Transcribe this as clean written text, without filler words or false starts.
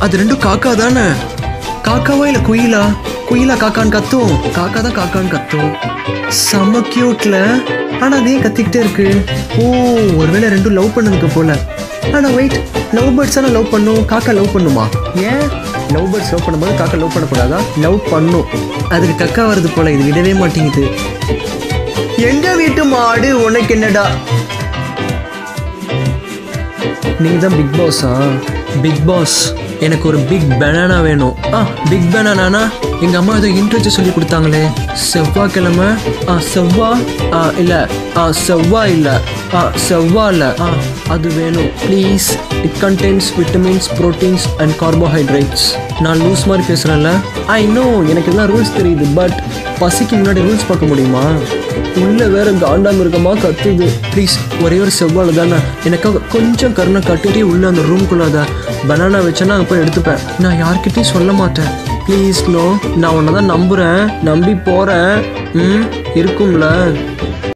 அது ரெண்டும் காக்கா தானே? காக்காவா இல்ல குயிலா? குயிலா காக்கான்னு கத்தும், காக்கா தான் காக்கான்னு கத்தும். செம்ம கியூட்ல. ஆனா அதே கத்திக்கிட்டே இருக்கு. ஓ, ஒருவேளை ரெண்டும் லவ் பண்ணுதுக்கு போல. ஆனா வெயிட், லவ் பேர்ட்ஸ் ஆனா லவ் பண்ணும், காக்கா லவ் பண்ணுமா? ஏன் லவ் பேர்ட்ஸ் லவ் பண்ணும்போது காக்கா லவ் பண்ணக்கூடாதா? லவ் பண்ணும். அதுக்கு கக்கா வருது போல, இது விடவே மாட்டேங்குது. எங்க வீட்டு மாடு உனக்கு என்னடா? நீங்க தான் பிக் பாஸா? பிக் பாஸ், எனக்கு ஒரு பிக் பனானா வேணும். பிக் பனானா எங்க அம்மா ஏதோ இன்ட்ரெஸ்ட் சொல்லி கொடுத்தாங்களே. செவ்வாய்க்கிழமை செவ்வாய் இல்ல அது வேணும் please. It contains vitamins, proteins and carbohydrates. நான் லூஸ் மாதிரி பேசுறேன்ல. ஐ நோ, எனக்கு எல்லாம் ரூல்ஸ் தெரியுது. பட் பசிக்கு முன்னாடி ரூல்ஸ் பார்க்க முடியுமா? உள்ள வேற காண்டாம இருக்கமா கத்துது. ப்ளீஸ், ஒரே ஒரு செவ்வாழை தானே, எனக்காக கொஞ்சம் கருணை காட்டிட்டே உள்ள அந்த ரூம்குள்ளாத பனானா வச்சேன்னா அங்கே போய் எடுத்துப்பேன். நான் யார்கிட்டையும் சொல்ல மாட்டேன். ப்ளீஸ் நோ, நான் உன்னை தான் நம்புறேன், நம்பி போறேன். இருக்கும்ல?